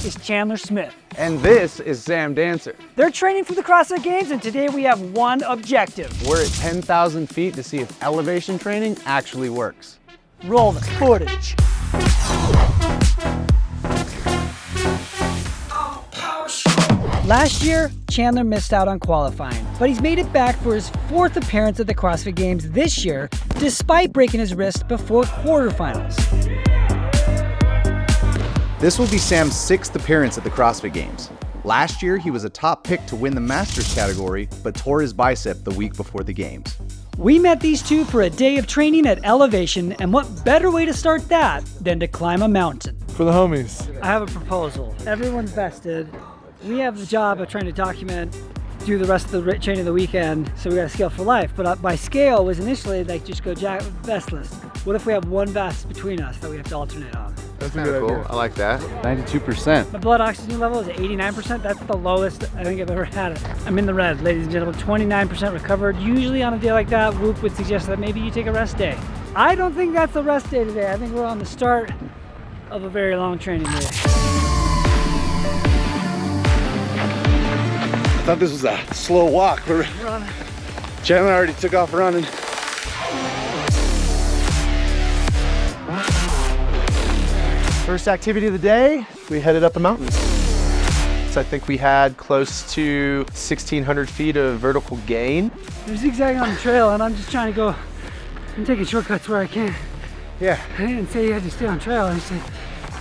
is Chandler Smith. And this is Sam Dancer. They're training for the CrossFit Games, and today we have one objective. We're at 10,000 feet to see if elevation training actually works. Roll the footage. Last year, Chandler missed out on qualifying, but he's made it back for his 4th appearance at the CrossFit Games this year, despite breaking his wrist before quarterfinals. This will be Sam's 6th appearance at the CrossFit Games. Last year, he was a top pick to win the Masters category, but tore his bicep the week before the Games. We met these two for a day of training at elevation, and what better way to start that than to climb a mountain? For the homies. I have a proposal. Everyone's vested. We have the job of trying to document, do the rest of the training of the weekend, so we got to scale for life. But my scale was initially like just go vestless. What if we have one vest between us that we have to alternate on? That's kind of cool. I like that. 92%. My blood oxygen level is 89%. That's the lowest I think I've ever had it. I'm in the red, ladies and gentlemen. 29% recovered. Usually on a day like that, Whoop would suggest that maybe you take a rest day. I don't think that's a rest day today. I think we're on the start of a very long training day. I thought this was a slow walk. Chandler already took off running. First activity of the day, we headed up the mountains. So I think we had close to 1,600 feet of vertical gain. We're zigzagging on the trail, and I'm just trying to go. I'm taking shortcuts where I can. Yeah. I didn't say you had to stay on trail. I said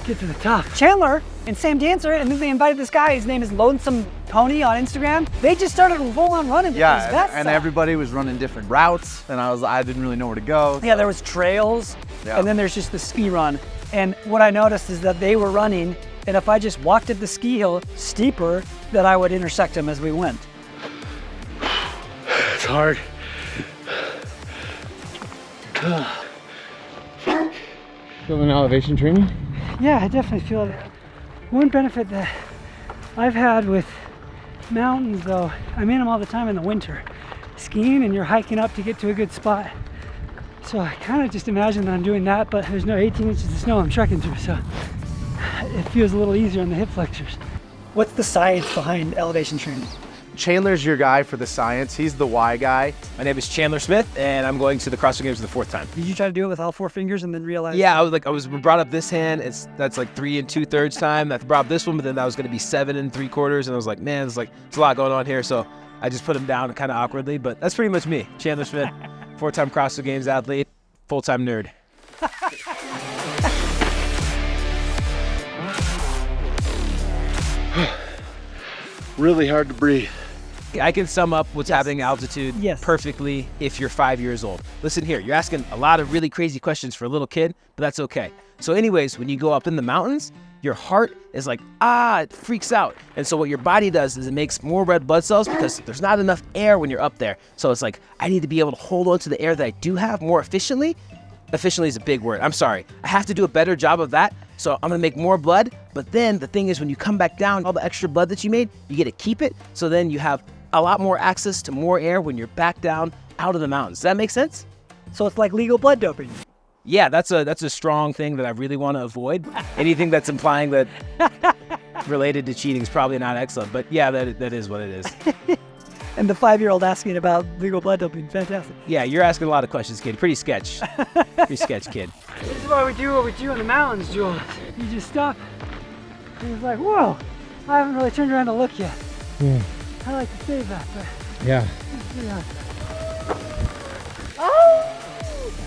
get to the top. Chandler and Sam Dancer, and then they invited this guy. His name is Lonesome Pony on Instagram. They just started full on running. Yeah, and everybody was running different routes, and I didn't really know where to go. Yeah, there was trails, and then there's just the ski run. And what I noticed is that they were running, and if I just walked up the ski hill steeper, that I would intersect them as we went. It's hard. Feeling elevation training? Yeah, I definitely feel it. One benefit that I've had with mountains, though, I'm in them all the time in the winter. Skiing, and you're hiking up to get to a good spot. So I kind of just imagine that I'm doing that, but there's no 18 inches of snow I'm trekking through, so it feels a little easier on the hip flexors. What's the science behind elevation training? Chandler's your guy for the science. He's the why guy. My name is Chandler Smith, and I'm going to the CrossFit Games for the 4th time. Did you try to do it with all 4 fingers and then realize? Yeah, I was brought up this hand. That's like 3 2/3 time. I brought up this one, but then that was going to be 7 3/4, and I was like, man, it's a lot going on here. So I just put him down kind of awkwardly, but that's pretty much me, Chandler Smith, 4-time CrossFit Games athlete, full-time nerd. Really hard to breathe. I can sum up what's happening at altitude perfectly if you're 5 years old. Listen here, you're asking a lot of really crazy questions for a little kid, but that's okay. So anyways, when you go up in the mountains, your heart is like, it freaks out. And so what your body does is it makes more red blood cells because there's not enough air when you're up there. So it's like, I need to be able to hold on to the air that I do have more efficiently. Efficiently is a big word, I'm sorry. I have to do a better job of that. So I'm gonna make more blood, but then the thing is when you come back down, all the extra blood that you made, you get to keep it. So then you have a lot more access to more air when you're back down out of the mountains. Does that make sense? So it's like legal blood doping. Yeah, that's a strong thing that I really want to avoid. Anything that's implying that related to cheating is probably not excellent, but yeah, that is what it is. And the 5-year-old asking about legal blood doping, fantastic. Yeah, you're asking a lot of questions, kid. Pretty sketch. Pretty sketch, kid. This is why we do what we do in the mountains, Jules. You just stop, and it's like, whoa, I haven't really turned around to look yet. Yeah. I like to save that, but Yeah.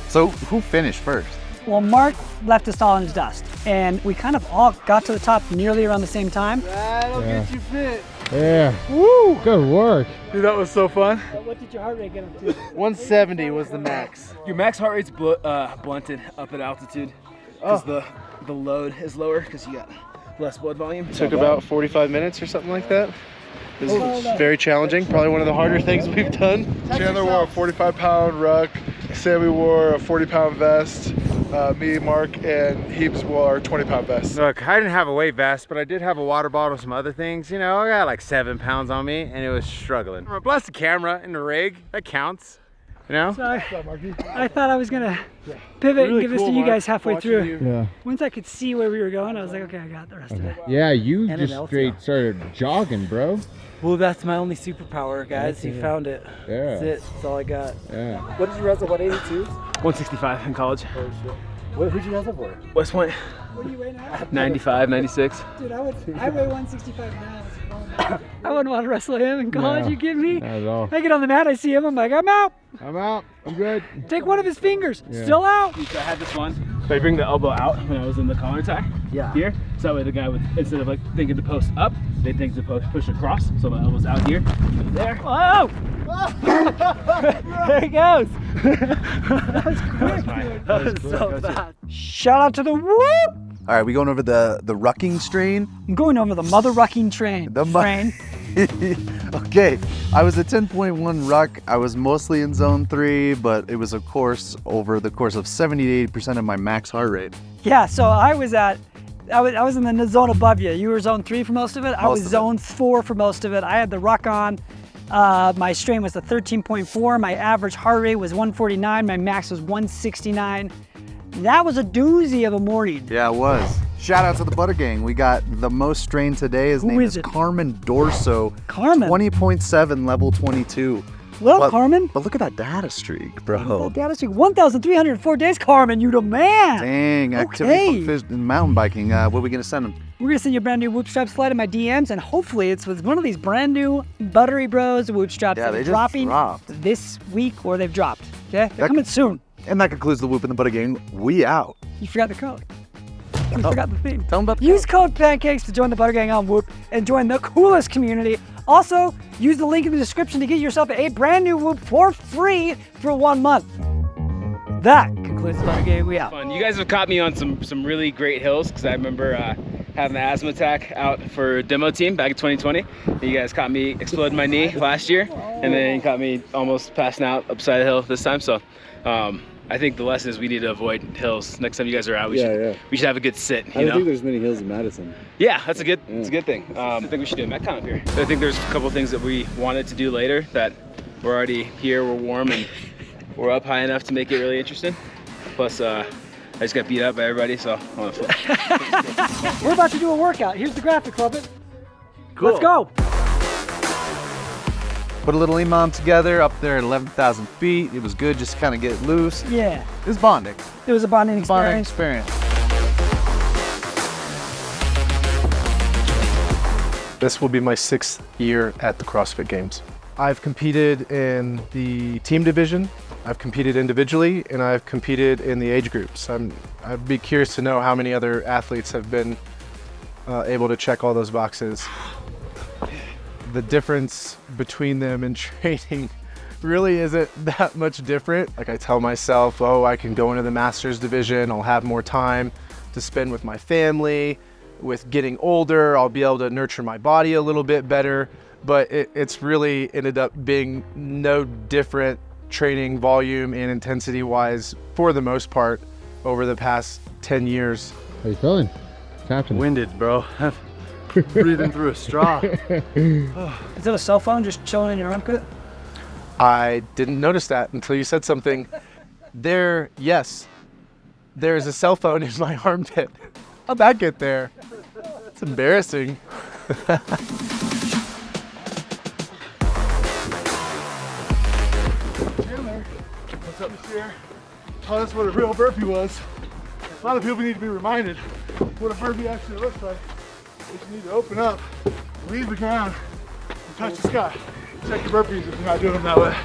So who finished first? Well, Mark left us all in his dust, and we kind of all got to the top nearly around the same time. That'll get you fit. Yeah. Woo! Good work. Dude, that was so fun. What did your heart rate get up to? 170 was the max. Your max heart rate's blunted up at altitude because the load is lower because you got less blood volume. Took about 45 minutes or something like that. It was very challenging. Probably one of the harder things we've done. Chandler wore a 45-pound ruck. Sammy wore a 40-pound vest. Me, Mark, and Heber wore a 20-pound vest. Look, I didn't have a weight vest, but I did have a water bottle and some other things. You know, I got like 7 pounds on me, and it was struggling. Plus the camera and the rig, that counts. You know? So I thought I was gonna pivot and give this to you guys halfway through. Yeah. Once I could see where we were going, I was like, okay, I got the rest of it. Yeah, you just straight started jogging, bro. Well, that's my only superpower, guys. You found it. Yeah. That's it. That's all I got. Yeah. What did you wrestle? 182? 165 in college. Oh, shit. Who'd you wrestle for? West Point. What do you weigh now? 95, 96. Dude, I weigh 165 now. I wouldn't want to wrestle him in college, you kidding me? Not at all. I get on the mat, I see him, I'm like, I'm out. I'm out. I'm good. Take one of his fingers, Yeah. still out. So I had this one. So I bring the elbow out when I was in the collar tie. Yeah. Here. So that way the guy would, instead of like thinking the post up, they think the post push across. So my elbow's out here. There. Whoa! There he goes. That was quick, dude. That was so fast. Shout out to the whoop! All right, we going over the rucking strain. I'm going over the mother rucking train. Train. Okay, I was at 10.1 ruck. I was mostly in zone 3, but it was of course over the course of 70 to 80% of my max heart rate. Yeah, so I was in the zone above you. You were zone 3 for most of it. I was zone 4 for most of it. I had the ruck on. My strain was a 13.4. My average heart rate was 149. My max was 169. That was a doozy of a morning. Yeah, it was. Shout out to the Butter Gang. We got the most strain today. His name is Carmen Dorso. Carmen. 20.7, level 22. Well, Carmen. But look at that data streak, bro. That data streak, 1,304 days, Carmen. You the man. Dang, activity from mountain biking. What are we gonna send him? We're gonna send you a brand new Whoop Strap slide in my DMs, and hopefully it's with one of these brand new Buttery Bros Whoop Straps that are dropping this week, or they've dropped. Okay, they're coming soon. And that concludes the Whoop and the Butter Gang. We out. You forgot the code. You forgot the theme. Tell them about the Use code Pancakes to join the Butter Gang on Whoop and join the coolest community. Also, use the link in the description to get yourself a brand new Whoop for free for 1 month. That concludes the Butter Gang. We out. Fun. You guys have caught me on some really great hills, because I remember having an asthma attack out for demo team back in 2020. You guys caught me exploding my knee last year, and then you caught me almost passing out upside the hill this time. So I think the lesson is we need to avoid hills. Next time you guys are out, we should have a good sit. I don't think there's many hills in Madison. Yeah, that's a good thing. I think we should do a Metcon up here. I think there's a couple things that we wanted to do later that we're already here, we're warm, and we're up high enough to make it really interesting. Plus, I just got beat up by everybody, so I want to flip. We're about to do a workout. Here's the graphics of it. Cool. Let's go. Put a little EMOM together up there at 11,000 feet. It was good, just kind of get loose. Yeah. It was bonding. It was a bonding experience. Bonding experience. This will be my 6th year at the CrossFit Games. I've competed in the team division, I've competed individually, and I've competed in the age groups. I'd be curious to know how many other athletes have been able to check all those boxes. The difference between them in training really isn't that much different. Like, I tell myself, oh, I can go into the Masters division, I'll have more time to spend with my family. With getting older, I'll be able to nurture my body a little bit better, but it's really ended up being no different training volume and intensity wise for the most part over the past 10 years. How you feeling? What's happening? Winded, bro. Breathing through a straw. Is it a cell phone just chilling in your armpit? I didn't notice that until you said something. Yes, there is a cell phone in my armpit. How'd that get there? It's embarrassing. What's up, Monsieur? Tell us what a real burpee was. A lot of people need to be reminded what a burpee actually looks like. You need to open up, leave the ground, and touch the sky. Check your burpees if you're not doing them that way.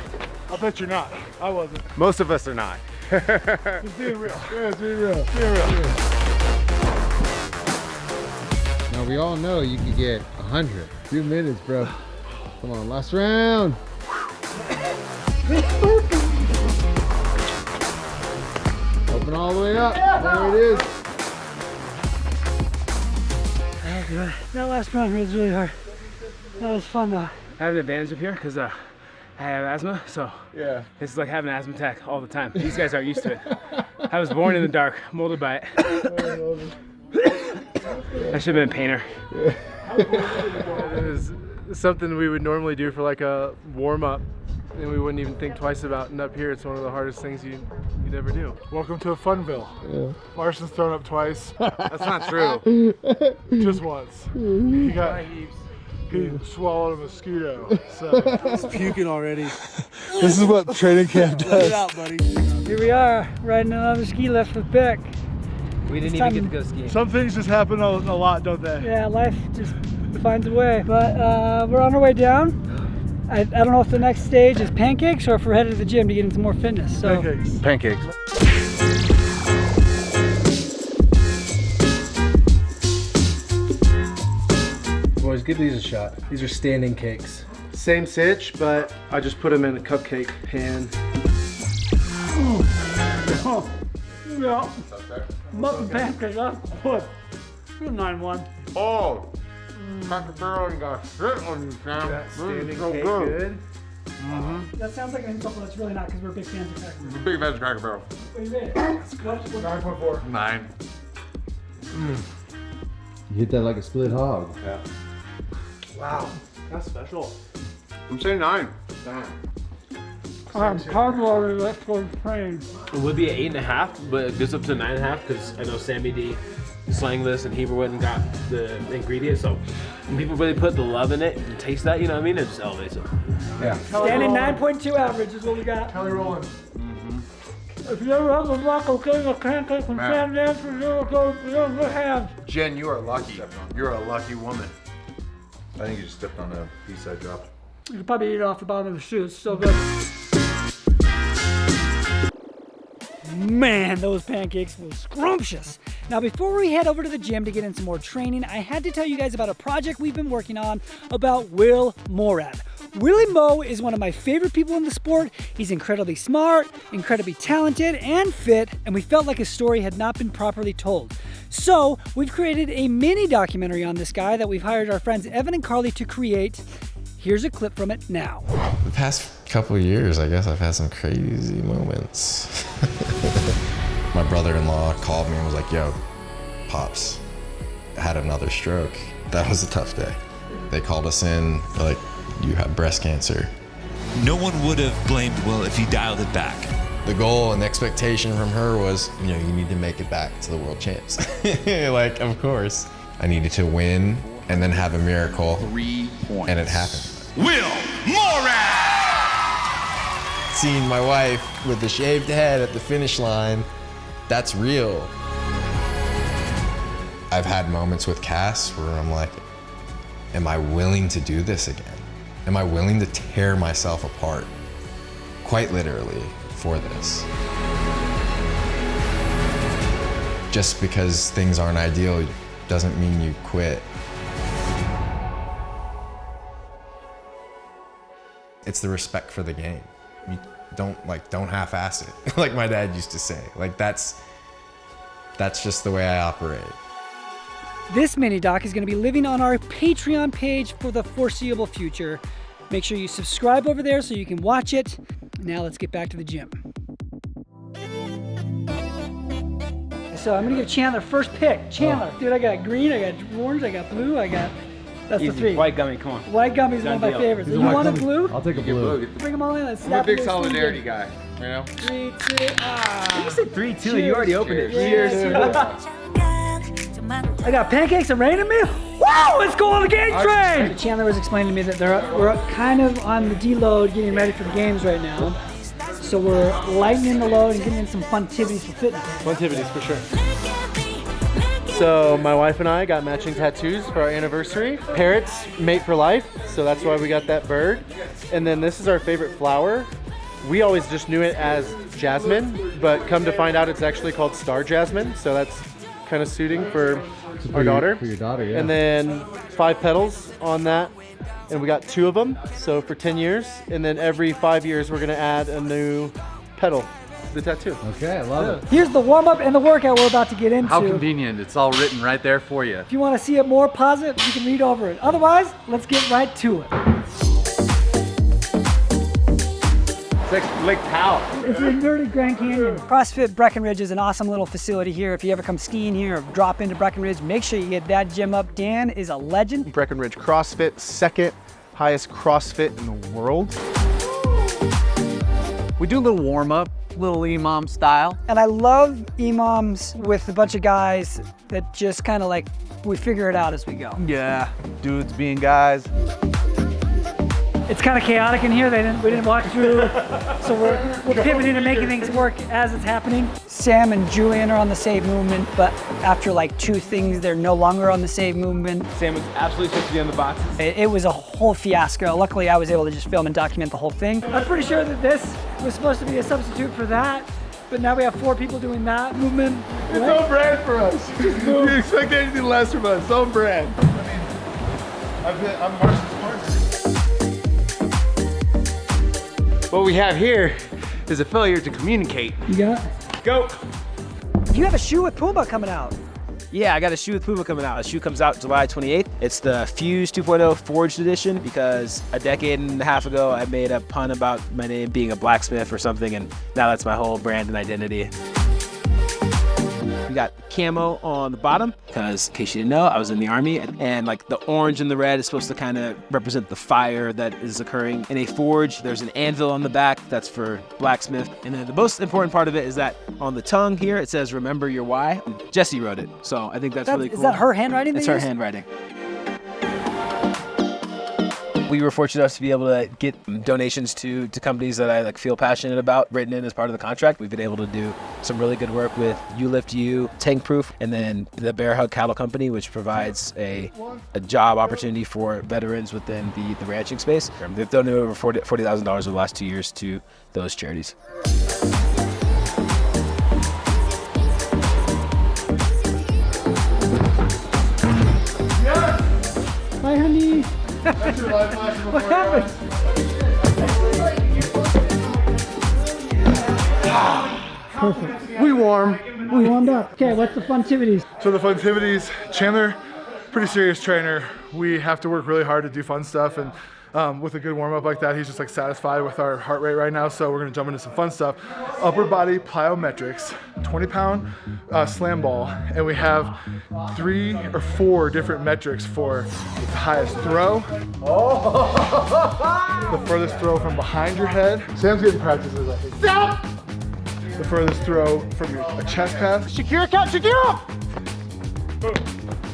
I'll bet you're not. I wasn't. Most of us are not. Just being real. Yeah, it's being real. Being real. Now we all know you could get 100. 2 minutes, bro. Come on, last round. Open all the way up. There it is. That last round was really hard. That was fun though. I have an advantage up here because I have asthma, so yeah, it's like having an asthma attack all the time. These guys aren't used to it. I was born in the dark, molded by it. I should have been a painter. It was something we would normally do for like a warm-up and we wouldn't even think twice about. And up here, it's one of the hardest things you'd ever do. Welcome to Funville. Yeah. Marston's thrown up twice. That's not true. Just once. He swallowed a mosquito. So. He's puking already. This is what training camp does. Get out, buddy. Here we are, riding another ski lift with Beck. We didn't even get to go skiing. Some things just happen a lot, don't they? Yeah, life just finds a way. But we're on our way down. I don't know if the next stage is pancakes or if we're headed to the gym to get into more fitness. So. Pancakes. Pancakes. Boys, give these a shot. These are standing cakes. Same sitch, but I just put them in a cupcake pan. Yeah. Muffin pancakes, that's good. 9-1. Oh, Cracker Barrel and got shit on you, Sam. Standing So cake good. good. That sounds like an insult, but it's really not because we're big fans of Cracker Barrel. I'm a big fan of Cracker Barrel. What do you rate it? 9.4. 9. You hit that like a split hog. Yeah. Wow, that's special. I'm saying 9. Cardboard, let's go train. It would be an 8.5, but it goes up to 9.5 because I know Sammy D slang this and Heber went and got the ingredients. So when people really put the love in it and taste that, you know what I mean? It just elevates it. Yeah. Standing 9.2 average is what we got. Kelly rolling. If you ever have a rock, okay, a pancake from Sam Dancer, you're in good hands. Jen, you are lucky. You're a lucky woman. I think you just stepped on a piece I dropped. You could probably eat it off the bottom of the shoe. It's so good. Man, those pancakes were scrumptious. Now, before we head over to the gym to get in some more training, I had to tell you guys about a project we've been working on about Will Morad. Willie Mo is one of my favorite people in the sport. He's incredibly smart, incredibly talented, and fit, and we felt like his story had not been properly told. So, we've created a mini documentary on this guy that we've hired our friends Evan and Carly to create. Here's a clip from it now. The past couple of years, I guess I've had some crazy moments. My brother-in-law called me and was like, yo, Pops had another stroke. That was a tough day. They called us in, they're like, you have breast cancer. No one would have blamed Will if he dialed it back. The goal and expectation from her was, you know, you need to make it back to the world champs. Like, of course. I needed to win and then have a miracle. 3 points. And it happened. Will Morad! Seeing my wife with the shaved head at the finish line, that's real. I've had moments with Cass where I'm like, am I willing to do this again? Am I willing to tear myself apart, quite literally, for this? Just because things aren't ideal doesn't mean you quit. It's the respect for the game. You don't half-ass it, like my dad used to say. Like that's just the way I operate. This mini doc is going to be living on our Patreon page for the foreseeable future. Make sure you subscribe over there so you can watch it. Now let's get back to the gym. So I'm going to give Chandler first pick. Chandler, dude, I got green, I got orange, I got blue, that's Easy. the 3. White gummy, come on. White gummy is one of my favorites. You want a blue? I'll take a blue. Bring them all in. Let's I'm a big solidarity guy, you know? 3, 2, You said 3, 2, you already opened it. Cheers. I got pancakes and rain in me. Whoa, let's go on the game train. Chandler was explaining to me that we're kind of on the deload getting ready for the games right now. So we're lightening the load and getting in some fun activities for fitness. Fun activities for sure. So my wife and I got matching tattoos for our anniversary. Parrots mate for life, so that's why we got that bird. And then this is our favorite flower. We always just knew it as jasmine, but come to find out it's actually called star jasmine. So that's kind of suiting for our daughter. For your daughter, yeah. And then 5 petals on that. And we got 2 of them, so for 10 years. And then every 5 years, we're gonna add a new petal to the tattoo. Okay, I love it. Here's the warm-up and the workout we're about to get into. How convenient. It's all written right there for you. If you want to see it more positive, you can read over it. Otherwise, let's get right to it. It's like Lake Powell. It's in dirty Grand Canyon. CrossFit Breckenridge is an awesome little facility here. If you ever come skiing here or drop into Breckenridge, make sure you get that gym up. Dan is a legend. Breckenridge CrossFit, 2nd highest CrossFit in the world. We do a little warm up, little EMOM style. And I love EMOMs with a bunch of guys that just kind of like, we figure it out as we go. Yeah, dudes being guys. It's kind of chaotic in here. We didn't walk through, so we're pivoting and making things work as it's happening. Sam and Julian are on the save movement, but after like 2 things, they're no longer on the save movement. Sam was absolutely supposed to be on the boxes. It was a whole fiasco. Luckily, I was able to just film and document the whole thing. I'm pretty sure that this was supposed to be a substitute for that, but now we have 4 people doing that movement. It's on brand for us. You expect anything less from us. It's on brand. I mean, I'm Marston's partner. What we have here is a failure to communicate. You got it? Go. You have a shoe with Puma coming out. Yeah, I got a shoe with Puma coming out. The shoe comes out July 28th. It's the Fuse 2.0 Forged Edition because a decade and a half ago, I made a pun about my name being a blacksmith or something, and now that's my whole brand and identity. We got camo on the bottom because, in case you didn't know, I was in the Army, and like the orange and the red is supposed to kind of represent the fire that is occurring in a forge. There's an anvil on the back, that's for blacksmith. And then the most important part of it is that on the tongue here, it says, remember your why. Jesse wrote it, so I think that's really cool. Is that her handwriting? It's her handwriting. We were fortunate enough to be able to get donations to companies that I like feel passionate about, written in as part of the contract. We've been able to do some really good work with You Lift You, Tank Proof, and then the Bear Hug Cattle Company, which provides a job opportunity for veterans within the ranching space. They've donated over $40,000 over the last 2 years to those charities. Hi, honey. That's your life flash before What happened? Perfect. We warm. We warmed up. Okay, what's the funtivities? So the funtivities, Chandler, pretty serious trainer. We have to work really hard to do fun stuff, and with a good warm up like that, he's just like satisfied with our heart rate right now. So we're gonna jump into some fun stuff. Upper body plyometrics, 20-pound slam ball, and we have 3 or 4 different metrics for the highest throw, the furthest throw from behind your head. Sam's getting practices, I think. Stop! The furthest throw from your chest pass. Shakira count, Shakira!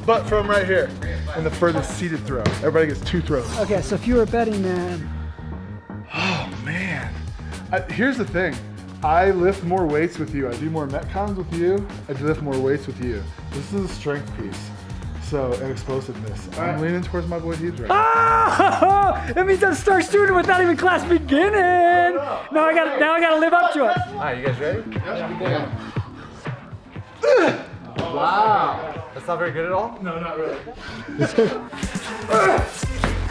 But from right here, and the furthest seated throw. Everybody gets 2 throws. Okay, so if you were a betting man. Oh man, here's the thing. I lift more weights with you. I do more Metcons with you. I lift more weights with you. This is a strength piece. So, and explosiveness. I'm leaning towards my boy Heber right now. That means I'm star student without even class beginning. Now I gotta live up to it. All right, you guys ready? Yeah. Wow. That's not very good at all? No, not really.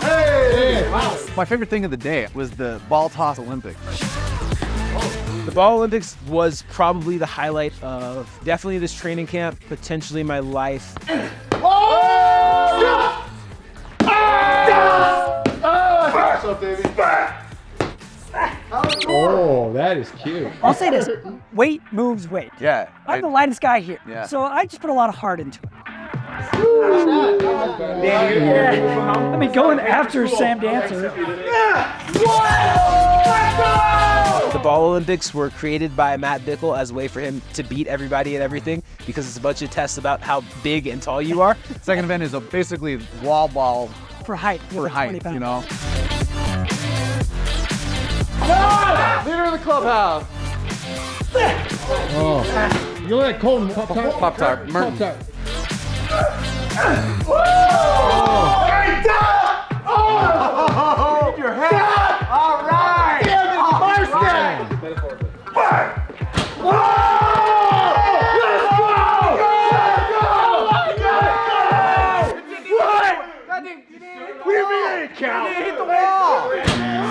Hey! Wow. My favorite thing of the day was the ball toss Olympics. The Ball Olympics was probably the highlight of definitely this training camp, potentially my life. What's up, baby? Oh, that is cute. I'll say this, weight moves weight. Yeah. I'm the lightest guy here, Yeah. so I just put a lot of heart into it. Yeah. I mean, going after Sam Dancer. The Ball Olympics were created by Matt Bickle as a way for him to beat everybody and everything because it's a bunch of tests about how big and tall you are. Second event is basically wall ball for height. For height, you know. Leader of the clubhouse. Oh. You like Colton Pop-Tart? Pop-Tart. Merton. Pop-Tart. Oh! Your head. All right. Damn it, Marston.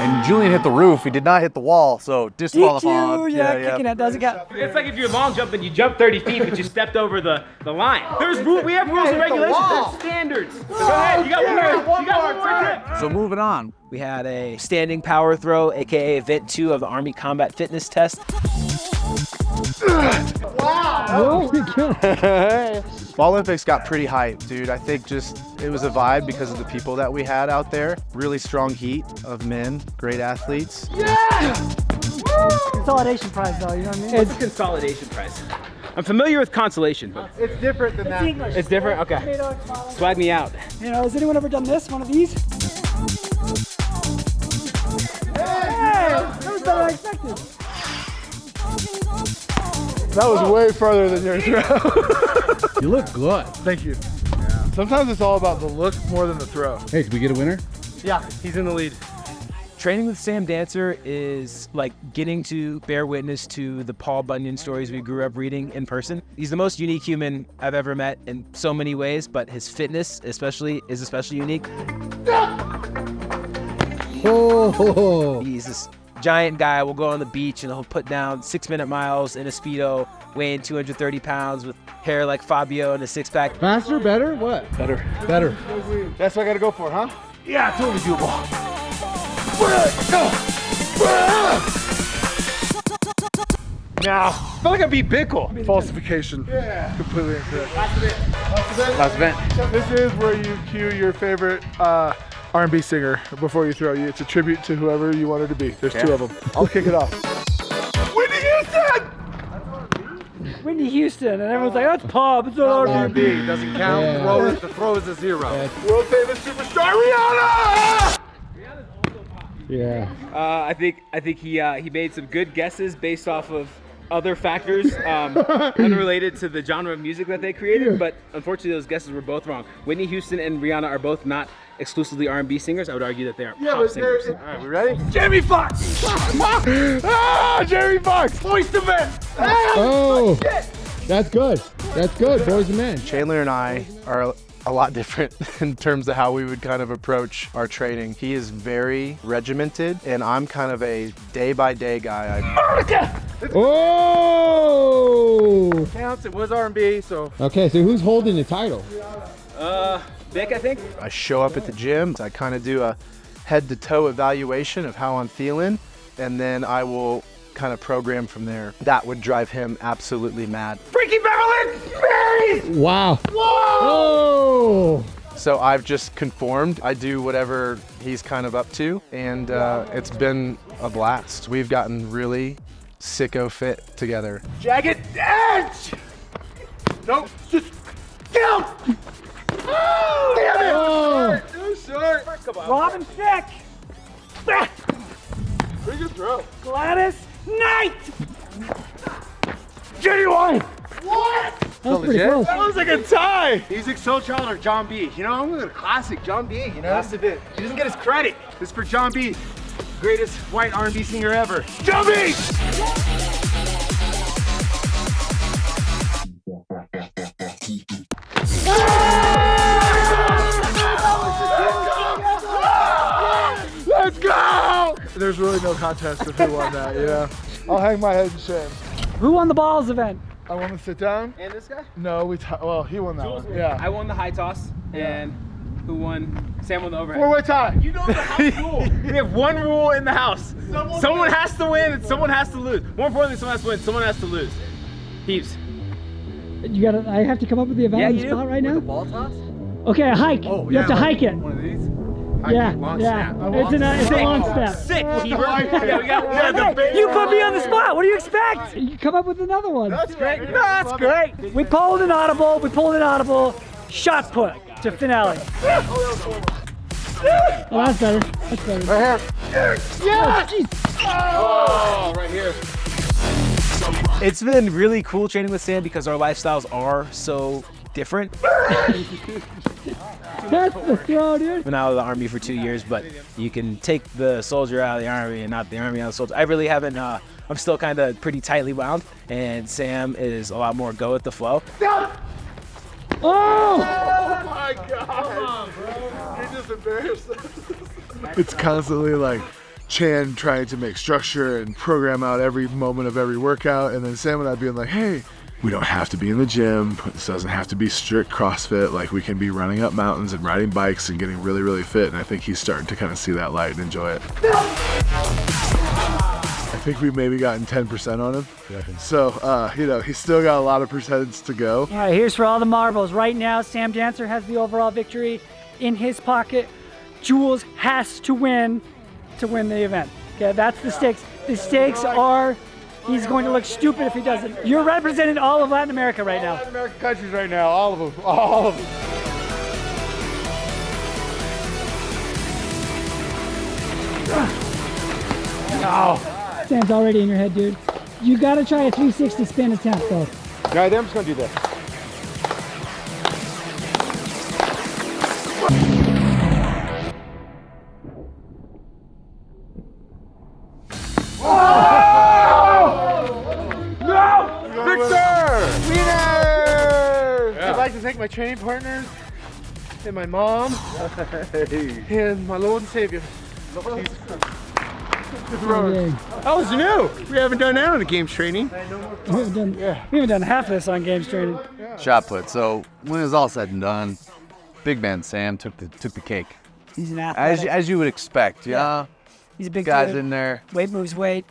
And Julian hit the roof. He did not hit the wall, so disqualified. Yeah, kicking it doesn't got. It's like if you're long jumping, you jump 30 feet, but you stepped over the line. We have rules and regulations. There's standards. Go ahead. You got one more. So moving on. We had a standing power throw, aka event 2 of the Army Combat Fitness Test. Wow. Fall Olympics got pretty hyped, dude. I think just it was a vibe because of the people that we had out there. Really strong heat of men, great athletes. Consolidation prize though, you know what I mean? It's a consolidation prize. I'm familiar with consolation, but It's different than that. English. it's different? Okay. Swag me out. You know, has anyone ever done this? One of these? Hey! That was better than I expected. That was way farther than your throw. You look good. Thank you. Sometimes it's all about the look more than the throw. Hey, did we get a winner? Yeah, he's in the lead. Training with Sam Dancer is like getting to bear witness to the Paul Bunyan stories we grew up reading in person. He's the most unique human I've ever met in so many ways, but his fitness is especially unique. Oh. He's this giant guy. Will go on the beach and he'll put down 6-minute miles in a Speedo, weighing 230 pounds with hair like Fabio and a six-pack. Faster, better, what? Better. Better. That's what I gotta go for, huh? Yeah, totally doable. Now, I feel like I beat Bickle. Falsification. Yeah. Completely incorrect. Last event. This is where you cue your favorite R&B singer before you throw. It's a tribute to whoever you want it to be. There's two of them. I'll kick it off. Whitney Houston! Whitney Houston, and everyone's like, that's pop, it's not R&B. Doesn't count. Yeah. The throw is a zero. World famous superstar Rihanna! Yeah. I think he made some good guesses based off of other factors unrelated to the genre of music that they created, but unfortunately those guesses were both wrong. Whitney Houston and Rihanna are both not exclusively R&B singers. I would argue that they are pop singers. All right, we ready? Jamie Foxx! Jamie Foxx! Voice the Man! Oh, that's good. That's good, boys and men. Chandler and I are a lot different in terms of how we would kind of approach our training. He is very regimented, and I'm kind of a day-by-day guy. Oh! Counts. It was R&B, so. Okay, so who's holding the title? Vic, I think. I show up at the gym, I kind of do a head-to-toe evaluation of how I'm feeling, and then I will kind of program from there. That would drive him absolutely mad. Freaky Beverly! Wow. Whoa! So I've just conformed. I do whatever he's kind of up to, and it's been a blast. We've gotten really sicko fit together. Jagged edge! Nope, just down! Oh, damn it! Oh. Too short! Robin Thicke! Pretty good throw. Gladys Knight! Genuine! What? That was pretty close. That was like a tie! Music Soul Child or John B. You know, I'm with a classic John B. You know, that's a bit. He doesn't get his credit. This is for John B. Greatest white R&B singer ever. John B! Let's go! There's really no contest of who won that, yeah. I'll hang my head in shame. Who won the balls event? I want to sit down. And this guy? No, well, he won that one. Yeah. I won the high toss, and who won? Sam won the overhead. Four-way tie. You know the house rule. We have one rule in the house. Someone has to win and someone has to lose. More importantly, someone has to win, someone has to lose. Heaps. You gotta, I have to come up with the event on the spot right now? Ball toss? Okay, a hike. You have to hike it. One of these? Yeah, it's a long step. Sick, Heber. You put me on the spot. What do you expect? You come up with another one. That's great. No, that's great. We pulled an audible. Shot put to finale. Oh, that's better. That's better. Right here. Yes! Oh, right here. It's been really cool training with Sam because our lifestyles are so different. That's the throw, dude. Been out of the Army for 2 years, but you can take the soldier out of the Army and not the Army out of the soldier. I really haven't, I'm still kind of pretty tightly wound, and Sam is a lot more go with the flow. Oh! Oh my God! Come on, bro. You're just embarrassed. It's constantly like Chan trying to make structure and program out every moment of every workout, and then Sam and I being like, hey, we don't have to be in the gym. This doesn't have to be strict CrossFit. Like, we can be running up mountains and riding bikes and getting really, really fit. And I think he's starting to kind of see that light and enjoy it. think we've maybe gotten 10% on him. So, you know, he's still got a lot of percents to go. All right, here's for all the marbles. Right now, Sam Dancer has the overall victory in his pocket. Jules has to win the event. Okay, that's the stakes. The stakes are, he's going to look stupid if he doesn't. You're representing all of Latin America right now. Latin American countries right now, all of them, all of them. Oh. Sam's already in your head, dude. You gotta try a 360 spin attempt though. All right, I'm just gonna do this. Winner! I'd like to thank my training partners and my mom and my Lord and Savior. That was new. We haven't done that on the games training. We haven't done half of this on games training. Shot put. So when it was all said and done, big man Sam took the cake. He's an athlete. As you would expect, yeah. He's a big guys dude. in there. Weight moves weight.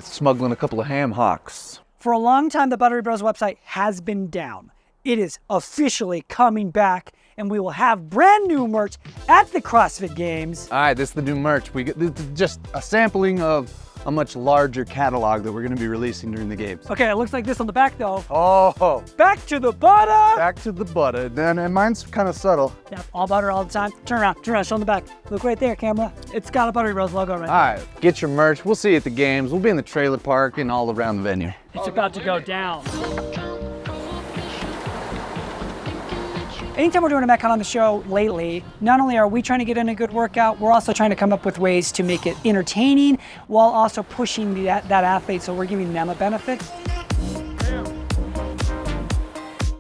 Smuggling a couple of ham hocks. For a long time, the Buttery Bros website has been down. It is officially coming back, and we will have brand new merch at the CrossFit Games. All right, this is the new merch. We get this is just a sampling of a much larger catalog that we're going to be releasing during the games. Okay, it looks like this on the back though. Oh, back to the butter. Back to the butter. And mine's kind of subtle. Yeah, all butter all the time. Turn around, show on the back. Look right there, camera. It's got a Buttery Bros logo right there. All right, get your merch. We'll see you at the games. We'll be in the trailer park and all around the venue. It's about to go down. Anytime we're doing a Metcon on the show lately, not only are we trying to get in a good workout, we're also trying to come up with ways to make it entertaining while also pushing that athlete, so we're giving them a benefit.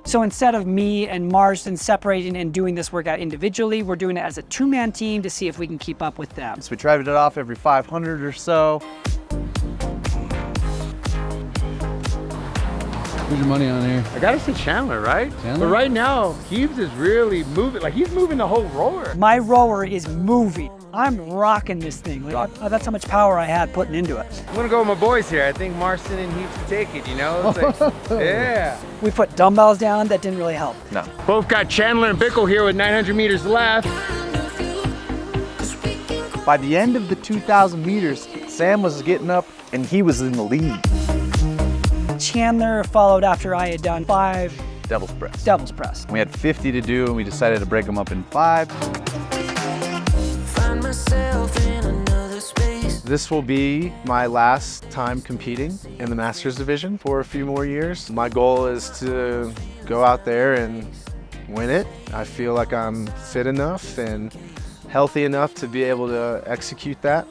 So instead of me and Marston separating and doing this workout individually, we're doing it as a two-man team to see if we can keep up with them. So we drive it off every 500 or so. Who's your money on here? I gotta say Chandler, right? Chandler? But right now, Heaves is really moving. Like he's moving the whole rower. My rower is moving. I'm rocking this thing. Like, that's how much power I had putting into it. I'm gonna go with my boys here. I think Marston and Heaves can take it, you know? It's like, yeah. We put dumbbells down, that didn't really help. No. Both got Chandler and Bickle here with 900 meters left. By the end of the 2,000 meters, Sam was getting up and he was in the lead. Chandler followed after I had done 5 devil's press. Devil's press. We had 50 to do and we decided to break them up in 5. Find myself in another space. This will be my last time competing in the Masters division for a few more years. My goal is to go out there and win it. I feel like I'm fit enough and healthy enough to be able to execute that.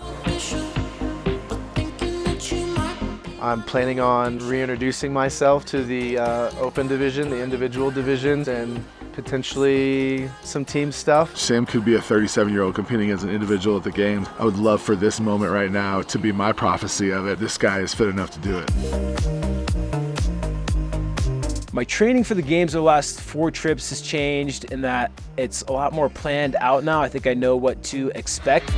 I'm planning on reintroducing myself to the open division, the individual divisions, and potentially some team stuff. Sam could be a 37-year-old competing as an individual at the games. I would love for this moment right now to be my prophecy of it. This guy is fit enough to do it. My training for the games over the last 4 trips has changed in that it's a lot more planned out now. I think I know what to expect.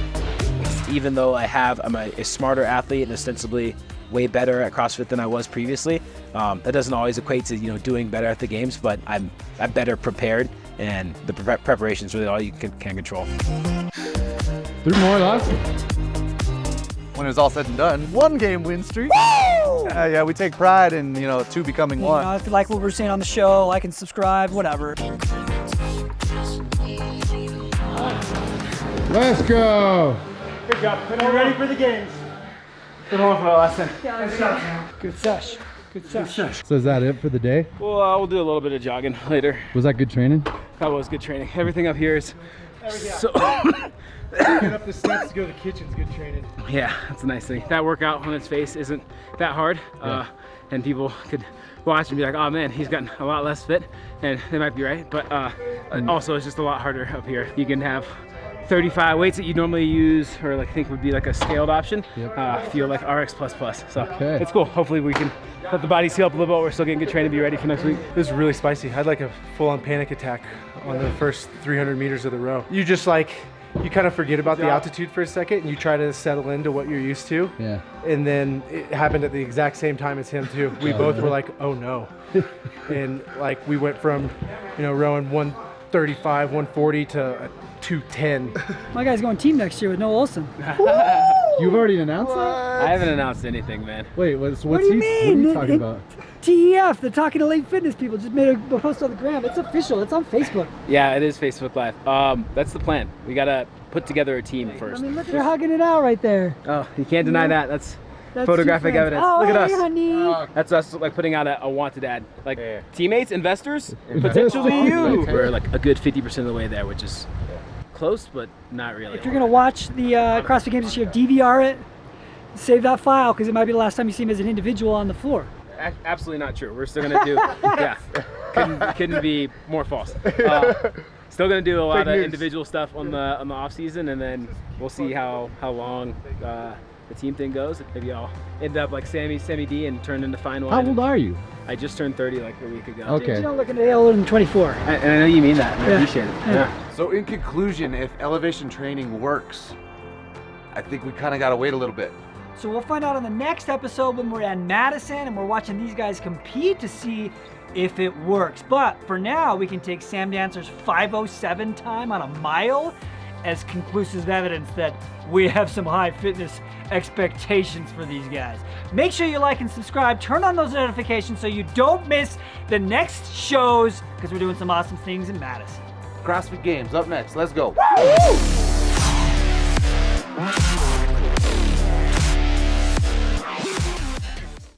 Even though I'm a smarter athlete and ostensibly way better at CrossFit than I was previously. That doesn't always equate to doing better at the games, but I'm better prepared, and the preparation is really all you can control. 3 more left. When it was all said and done, 1 game win streak. Yeah, we take pride in 2 becoming 1. If you like what we're saying on the show, like and subscribe, whatever. Let's go. Good job. We're ready for the games. Good one for the last time. Good sesh. Good sesh. So is that it for the day? Well, we'll do a little bit of jogging later. Was that good training? That was good training. Everything up here is so... Get up the steps to go to the kitchen's good training. Yeah, that's a nice thing. That workout on its face isn't that hard. And people could watch and be like, oh man, he's gotten a lot less fit. And they might be right. But also it's just a lot harder up here. You can have 35 weights that you normally use or think would be like a scaled option, feel like RX++. So it's cool. Hopefully we can let the body seal up a little bit. We're still getting good training to be ready for next week. This is really spicy. I had like a full-on panic attack on the first 300 meters of the row. You just you kind of forget about the altitude for a second and you try to settle into what you're used to. Yeah. And then it happened at the exact same time as him too. We both were like, oh no. And like we went from, you know, rowing 135, 140 to 210. My guy's going team next year with Noah Olsen. You've already announced that? I haven't announced anything, man. Wait, what's What do you he? mean? What are you talking about? TEF, the Talking to Late Fitness people, just made a post on the gram. It's official. It's on Facebook. Yeah, it is Facebook Live. That's the plan. We gotta put together a team first. I mean, look, they're hugging it out right there. Oh, you can't deny that. That's That's photographic two friends. evidence. Oh, Look at hey, us. honey. That's us like putting out a wanted ad. Like teammates, investors, potentially you. We're like a good 50% of the way there, which is close, but not really. If you're gonna watch the CrossFit Games this year, DVR it, save that file, because it might be the last time you see him as an individual on the floor. Absolutely not true. We're still gonna do, yeah, couldn't be more false. Still gonna do a lot of individual stuff on the off season, and then we'll see how long the team thing goes. Maybe I'll end up like Sammy D and turn into fine wine. How old are you? I just turned 30 like a week ago. Okay. You don't look a day older than 24. And I know you mean that. And I appreciate it. Yeah. So in conclusion, if elevation training works, I think we kind of got to wait a little bit. So we'll find out on the next episode when we're in Madison and we're watching these guys compete to see if it works. But for now, we can take Sam Dancer's 5:07 time on a mile as conclusive evidence that we have some high fitness expectations for these guys. Make sure you like and subscribe, turn on those notifications so you don't miss the next shows, because we're doing some awesome things in Madison. CrossFit Games up next. Let's go. Woo!